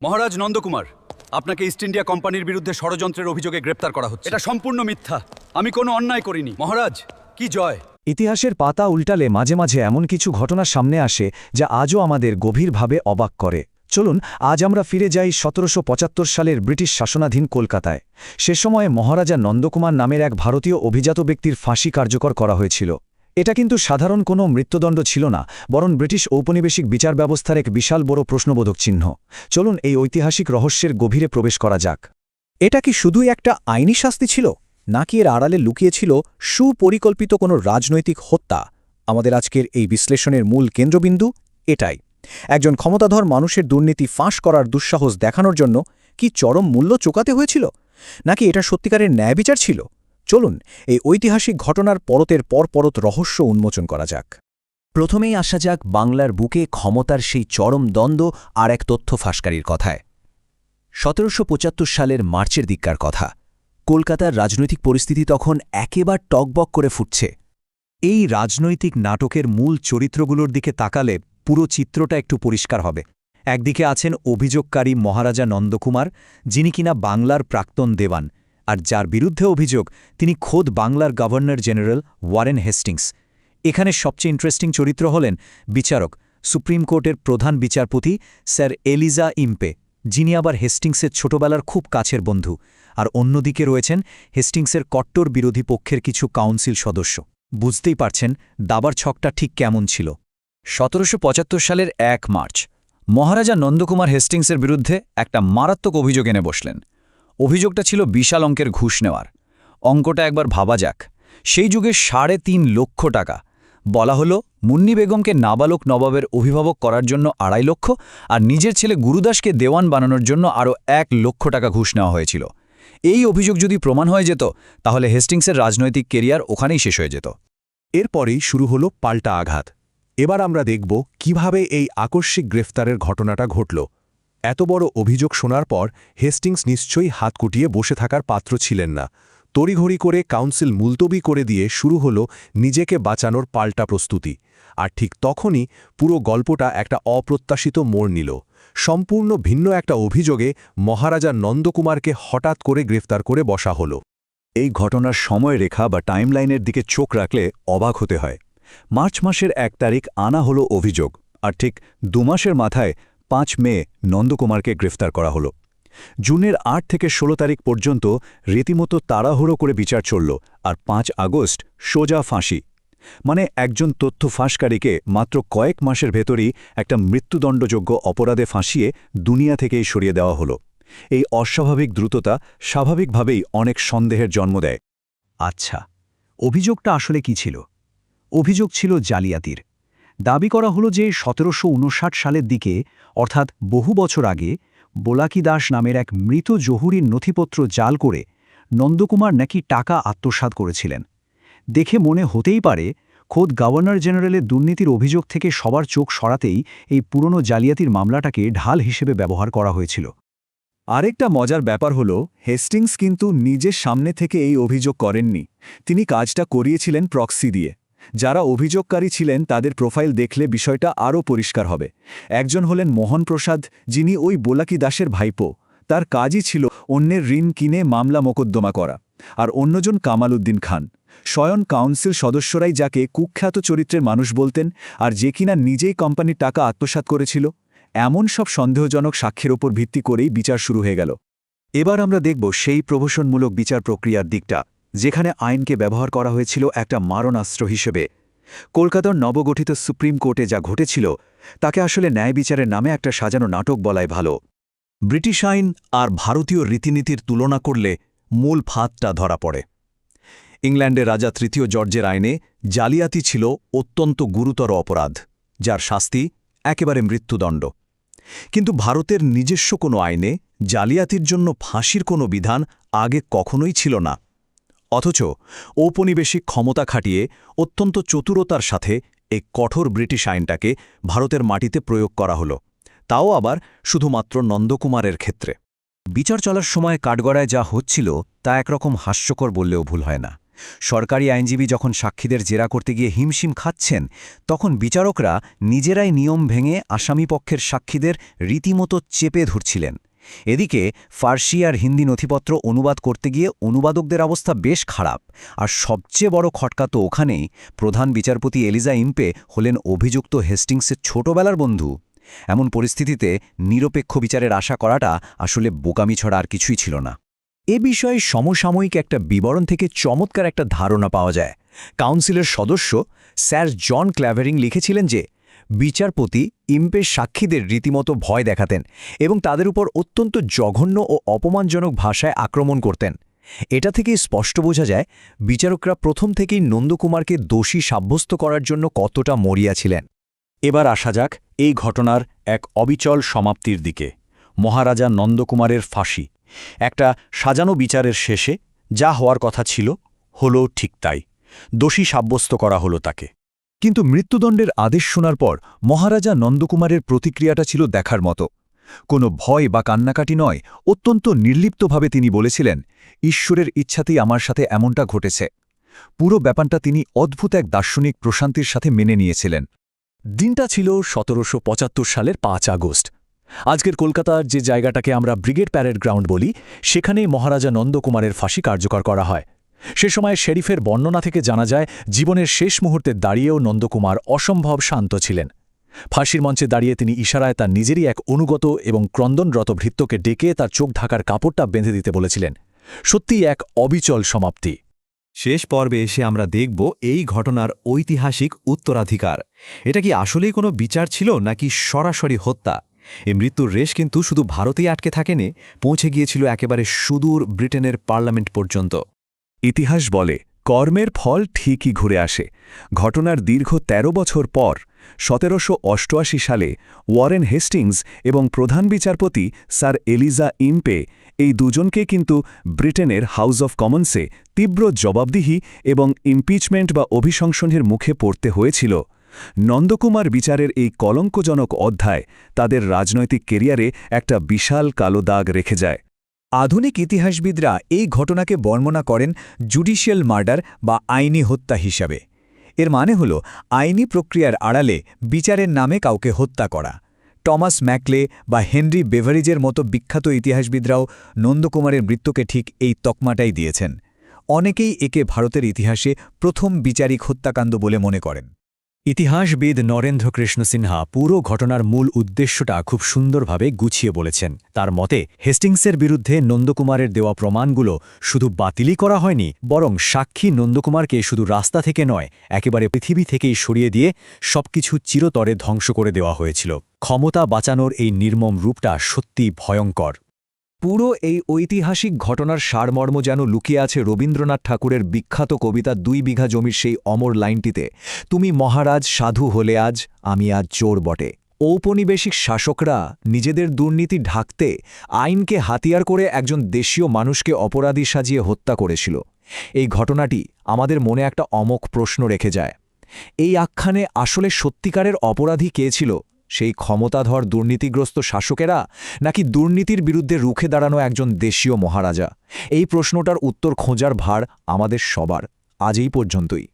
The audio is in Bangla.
মহারাজ নন্দকুমার, আপনাকে ইস্ট ইন্ডিয়া কোম্পানির বিরুদ্ধে ষড়যন্ত্রের অভিযোগে গ্রেপ্তার করা হচ্ছে। এটা সম্পূর্ণ মিথ্যা। আমি কোনো অন্যায় করিনি। মহারাজ, কি জয়! ইতিহাসের পাতা উল্টালে মাঝে মাঝে এমন কিছু ঘটনা সামনে আসে যা আজও আমাদের গভীরভাবে অবাক করে। চলুন আজ আমরা ফিরে যাই ১৭৭৫ সালের ব্রিটিশ শাসনাধীন কলকাতায়। সে সময়ে মহারাজা নন্দকুমার নামের এক ভারতীয় অভিজাত ব্যক্তির ফাঁসি কার্যকর করা হয়েছিল। এটা কিন্তু সাধারণ কোনো মৃত্যুদণ্ড ছিল না, বরং ব্রিটিশ ঔপনিবেশিক বিচার ব্যবস্থার এক বিশাল বড় প্রশ্নবোধক চিহ্ন। চলুন এই ঐতিহাসিক রহস্যের গভীরে প্রবেশ করা যাক। এটা কি শুধুই একটা আইনি শাস্তি ছিল, নাকি এর আড়ালে লুকিয়েছিল সুপরিকল্পিত কোনো রাজনৈতিক হত্যা? আমাদের আজকের এই বিশ্লেষণের মূল কেন্দ্রবিন্দু এটাই। একজন ক্ষমতাধর মানুষের দুর্নীতি ফাঁস করার দুঃসাহস দেখানোর জন্য কি চরম মূল্য চোকাতে হয়েছিল, নাকি এটা সত্যিকারের ন্যায় বিচার ছিল? চলুন এই ঐতিহাসিক ঘটনার পরতের পর পরত রহস্য উন্মোচন করা যাক। প্রথমেই আসা যাক বাংলার বুকে ক্ষমতার সেই চরম দ্বন্দ্ব আর এক তথ্য ফাঁসকারীর কথায়। ১৭৭৫ সালের মার্চের দিককার কথা। কলকাতার রাজনৈতিক পরিস্থিতি তখন একেবারে টকবক করে ফুটছে। এই রাজনৈতিক নাটকের মূল চরিত্রগুলোর দিকে তাকালে পুরো চিত্রটা একটু পরিষ্কার হবে। একদিকে আছেন অভিযোগকারী মহারাজা নন্দকুমার, যিনি কিনা বাংলার প্রাক্তন দেওয়ান, আর যার বিরুদ্ধে অভিযোগ তিনি খোদ বাংলার গভর্নর জেনারেল ওয়ারেন হেস্টিংস। এখানে সবচেয়ে ইন্টারেস্টিং চরিত্র হলেন বিচারক, সুপ্রিম কোর্টের প্রধান বিচারপতি স্যার এলিজা ইম্পে, যিনি আবার হেস্টিংসের ছোটবেলার খুব কাছের বন্ধু। আর অন্যদিকে রয়েছেন হেস্টিংসের কট্টর বিরোধী পক্ষের কিছু কাউন্সিল সদস্য। বুঝতেই পারছেন দাবার ছকটা ঠিক কেমন ছিল। ১৭৭৫ সালের ১ মার্চ মহারাজা নন্দকুমার হেস্টিংসের বিরুদ্ধে একটা মারাত্মক অভিযোগ এনে বসলেন। অভিযোগটা ছিল বিশাল অঙ্কের ঘুষ নেওয়ার। অঙ্কটা একবার ভাবা যাক, সেই যুগে ৩.৫ লক্ষ টাকা। বলা হলো মুন্নি বেগমকে নাবালক নবাবের অভিভাবক করার জন্য ২.৫ লক্ষ, আর নিজের ছেলে গুরুদাসকে দেওয়ান বানানোর জন্য আরও ১ লক্ষ টাকা ঘুষ নেওয়া হয়েছিল। এই অভিযোগ যদি প্রমাণ হয়ে যেত, তাহলে হেস্টিংসের রাজনৈতিক কেরিয়ার ওখানেই শেষ হয়ে যেত। এরপরেই শুরু হলো পাল্টা আঘাত। এবার আমরা দেখব কিভাবে এই আকস্মিক গ্রেফতারের ঘটনাটা ঘটল। এত বড় অভিযোগ শোনার পর হেস্টিংস নিশ্চয়ই হাত কুটিয়ে বসে থাকার পাত্র ছিলেন না। তড়িঘড়ি করে কাউন্সিল মুলতবি করে দিয়ে শুরু হলো নিজেকে বাঁচানোর পাল্টা প্রস্তুতি। আর ঠিক তখনই পুরো গল্পটা একটা অপ্রত্যাশিত মোড় নিল। সম্পূর্ণ ভিন্ন একটা অভিযোগে মহারাজা নন্দকুমারকে হঠাৎ করে গ্রেফতার করে বসা হলো। এই ঘটনার সময়রেখা বা টাইমলাইনের দিকে চোখ রাখলে অবাক হতে হয়। মার্চ মাসের ১ তারিখ আনা হলো অভিযোগ, আর ঠিক ২ মাসের মাথায় ৫ মে নন্দকুমারকে গ্রেফতার করা হলো। জুনের ৮ থেকে ১৬ তারিখ পর্যন্ত রীতিমতো তাড়াহুড়ো করে বিচার চলল, আর ৫ আগস্ট সোজা ফাঁসি। মানে একজন তথ্য ফাঁসকারীকে মাত্র কয়েক মাসের ভেতরই একটা মৃত্যুদণ্ডযোগ্য অপরাধে ফাঁসিয়ে দুনিয়া থেকেই সরিয়ে দেওয়া হলো। এই অস্বাভাবিক দ্রুততা স্বাভাবিকভাবেই অনেক সন্দেহের জন্ম দেয়। আচ্ছা, অভিযোগটা আসলে কি ছিল? অভিযোগ ছিল জালিয়াতির। দাবি করা হলো যে ১৭৫৯ সালের দিকে, অর্থাৎ বহু বছর আগে, বোলাকি দাস নামের এক মৃত জহুরির নথিপত্র জাল করে নন্দকুমার নাকি টাকা আত্মসাৎ করেছিলেন। দেখে মনে হতেই পারে খোদ গভর্নর জেনারেলের দুর্নীতির অভিযোগ থেকে সবার চোখ সরাতেই এই পুরনো জালিয়াতির মামলাটাকে ঢাল হিসেবে ব্যবহার করা হয়েছিল। আরেকটা মজার ব্যাপার হলো, হেস্টিংস কিন্তু নিজের সামনে থেকে এই অভিযোগ করেননি। তিনি কাজটা করিয়েছিলেন প্রক্সি দিয়ে। যারা অভিযোগকারী ছিলেন তাদের প্রোফাইল দেখলে বিষয়টা আরও পরিষ্কার হবে। একজন হলেন মোহনপ্রসাদ, যিনি ওই বোলাকি দাসের ভাইপো। তার কাজই ছিল অন্যের ঋণ কিনে মামলা মোকদ্দমা করা। আর অন্যজন কামাল উদ্দিন খান, স্বয়ং কাউন্সিল সদস্যরাই যাকে কুখ্যাত চরিত্রের মানুষ বলতেন, আর যে কিনা নিজেই কোম্পানির টাকা আত্মসাৎ করেছিল। এমন সব সন্দেহজনক সাক্ষ্যের ওপর ভিত্তি করেই বিচার শুরু হয়ে গেল। এবার আমরা দেখব সেই প্রহসনমূলক বিচার প্রক্রিয়ার দিকটা, যেখানে আইনকে ব্যবহার করা হয়েছিল একটা মারণাস্ত্র হিসেবে। কলকাতার নবগঠিত সুপ্রিম কোর্টে যা ঘটেছিল তাকে আসলে ন্যায় বিচারের নামে একটা সাজানো নাটক বলাই ভালো। ব্রিটিশ আইন আর ভারতীয় রীতিনীতির তুলনা করলে মূল ফাঁদটা ধরা পড়ে। ইংল্যান্ডের রাজা তৃতীয় জর্জের আইনে জালিয়াতি ছিল অত্যন্ত গুরুতর অপরাধ, যার শাস্তি একেবারে মৃত্যুদণ্ড। কিন্তু ভারতের নিজস্ব কোনো আইনে জালিয়াতির জন্য ফাঁসির কোনো বিধান আগে কখনোই ছিল না। অথচ ঔপনিবেশিক ক্ষমতা খাটিয়ে অত্যন্ত চতুরতার সাথে এই কঠোর ব্রিটিশ আইনটাকে ভারতের মাটিতে প্রয়োগ করা হলো, তাও আবার শুধুমাত্র নন্দকুমারের ক্ষেত্রে। বিচার চলার সময় কাঠগড়ায় যা হচ্ছিল তা একরকম হাস্যকর বললেও ভুল হয় না। সরকারি আইনজীবী যখন সাক্ষীদের জেরা করতে গিয়ে হিমশিম খাচ্ছেন, তখন বিচারকরা নিজেরাই নিয়ম ভেঙে আসামিপক্ষের সাক্ষীদের রীতিমতো চেপে ধরছিলেন। এদিকে ফার্সি আর হিন্দি নথিপত্র অনুবাদ করতে গিয়ে অনুবাদকদের অবস্থা বেশ খারাপ। আর সবচেয়ে বড় খটকা তো ওখানেই, প্রধান বিচারপতি এলিজা ইম্পে হলেন অভিযুক্ত হেস্টিংসের ছোটবেলার বন্ধু। এমন পরিস্থিতিতে নিরপেক্ষ বিচারের আশা করাটা আসলে বোকামি ছড়া আর কিছুই ছিল না। এ বিষয়ে সমসাময়িক একটা বিবরণ থেকে চমৎকার একটা ধারণা পাওয়া যায়। কাউন্সিলের সদস্য স্যার জন ক্ল্যাভারিং লিখেছিলেন যে বিচারপতি ইম্পের সাক্ষীদের রীতিমতো ভয় দেখাতেন এবং তাদের উপর অত্যন্ত জঘন্য ও অপমানজনক ভাষায় আক্রমণ করতেন। এটা থেকেই স্পষ্ট বোঝা যায় বিচারকরা প্রথম থেকেই নন্দকুমারকে দোষী সাব্যস্ত করার জন্য কতটা মরিয়া ছিলেন। এবার আসা যাক এই ঘটনার এক অবিচল সমাপ্তির দিকে। মহারাজা নন্দকুমারের ফাঁসি। একটা সাজানো বিচারের শেষে যা হওয়ার কথা ছিল হলো ঠিক তাই, দোষী সাব্যস্ত করা হলো তাকে। কিন্তু মৃত্যুদণ্ডের আদেশ শোনার পর মহারাজা নন্দকুমারের প্রতিক্রিয়াটা ছিল দেখার মতো। কোনো ভয় বা কান্নাকাটি নয়, অত্যন্ত নির্লিপ্তভাবে তিনি বলেছিলেন, ঈশ্বরের ইচ্ছাতেই আমার সাথে এমনটা ঘটেছে। পুরো ব্যাপারটা তিনি অদ্ভুত এক দার্শনিক প্রশান্তির সাথে মেনে নিয়েছিলেন। দিনটা ছিল ১৭৭৫ সালের ৫ আগস্ট। আজকের কলকাতার যে জায়গাটাকে আমরা ব্রিগেড প্যারেড গ্রাউন্ড বলি, সেখানেই মহারাজা নন্দকুমারের ফাঁসি কার্যকর করা হয়। সে সময় শেরিফের বর্ণনা থেকে জানা যায়, জীবনের শেষ মুহূর্তে দাঁড়িয়েও নন্দকুমার অসম্ভব শান্ত ছিলেন। ফাঁসির মঞ্চে দাঁড়িয়ে তিনি ইশারায় তার নিজেরই এক অনুগত এবং ক্রন্দনরত ভৃত্যকে ডেকে তার চোখ ঢাকার কাপড়টা বেঁধে দিতে বলেছিলেন। সত্যিই এক অবিচল সমাপ্তি। শেষ পর্বে এসে আমরা দেখব এই ঘটনার ঐতিহাসিক উত্তরাধিকার। এটা কি আসলেই কোনো বিচার ছিল নাকি সরাসরি হত্যা? এই মৃত্যুর রেশ কিন্তু শুধু ভারতেই আটকে থাকেনি, পৌঁছে গিয়েছিল একেবারে সুদূর ব্রিটেনের পার্লামেন্ট পর্যন্ত। ইতিহাস বলে, কর্মের ফল ঠিকই ঘুরে আসে। ঘটনার দীর্ঘ ১৩ বছর পর ১৭৮৮ সালে ওয়ারেন হেস্টিংস এবং প্রধান বিচারপতি স্যার এলিজা ইম্পে এই দুজনকে কিন্তু ব্রিটেনের হাউস অব কমন্সে তীব্র জবাবদিহি এবং ইমপিচমেন্ট বা অভিশংসনের মুখে পড়তে হয়েছিল। নন্দকুমার বিচারের এই কলঙ্কজনক অধ্যায় তাদের রাজনৈতিক কেরিয়ারে একটা বিশাল কালো দাগ রেখে যায়। আধুনিক ইতিহাসবিদরা এই ঘটনাকে বর্ণনা করেন জুডিশিয়াল মার্ডার বা আইনি হত্যা হিসাবে। এর মানে হল আইনি প্রক্রিয়ার আড়ালে বিচারের নামে কাউকে হত্যা করা। টমাস ম্যাকলে বা হেনরি বেভারিজের মতো বিখ্যাত ইতিহাসবিদরাও নন্দকুমারের মৃত্যুকে ঠিক এই তকমাটাই দিয়েছেন। অনেকেই একে ভারতের ইতিহাসে প্রথম বিচারিক হত্যাকাণ্ড বলে মনে করেন। ইতিহাসবিদ নরেন্দ্র কৃষ্ণ সিনহা পুরো ঘটনার মূল উদ্দেশ্যটা খুব সুন্দরভাবে গুছিয়ে বলেছেন। তার মতে, হেস্টিংসের বিরুদ্ধে নন্দকুমারের দেওয়া প্রমাণগুলো শুধু বাতিলই করা হয়নি, বরং সাক্ষী নন্দকুমারকে শুধু রাস্তা থেকে নয়, একেবারে পৃথিবী থেকেই সরিয়ে দিয়ে সবকিছু চিরতরে ধ্বংস করে দেওয়া হয়েছিল। ক্ষমতা বাঁচানোর এই নির্মম রূপটা সত্যিই ভয়ঙ্কর। পুরো এই ঐতিহাসিক ঘটনার সারমর্ম যেন লুকিয়ে আছে রবীন্দ্রনাথ ঠাকুরের বিখ্যাত কবিতা ২ বিঘা জমির সেই অমর লাইনটিতে, তুমি মহারাজ সাধু হলে আজ, আমি আজ চোর বটে। ঔপনিবেশিক শাসকরা নিজেদের দুর্নীতি ঢাকতে আইনকে হাতিয়ার করে একজন দেশীয় মানুষকে অপরাধী সাজিয়ে হত্যা করেছিল। এই ঘটনাটি আমাদের মনে একটা অমোঘ প্রশ্ন রেখে যায়। এই আখ্যানে আসলে সত্যিকারের অপরাধী কে ছিল? সেই ক্ষমতাধর দুর্নীতিগ্রস্ত শাসকেরা, নাকি দুর্নীতির বিরুদ্ধে রুখে দাঁড়ানো একজন দেশীয় মহারাজা? এই প্রশ্নটার উত্তর খোঁজার ভার আমাদের সবার। আজ এই পর্যন্তই।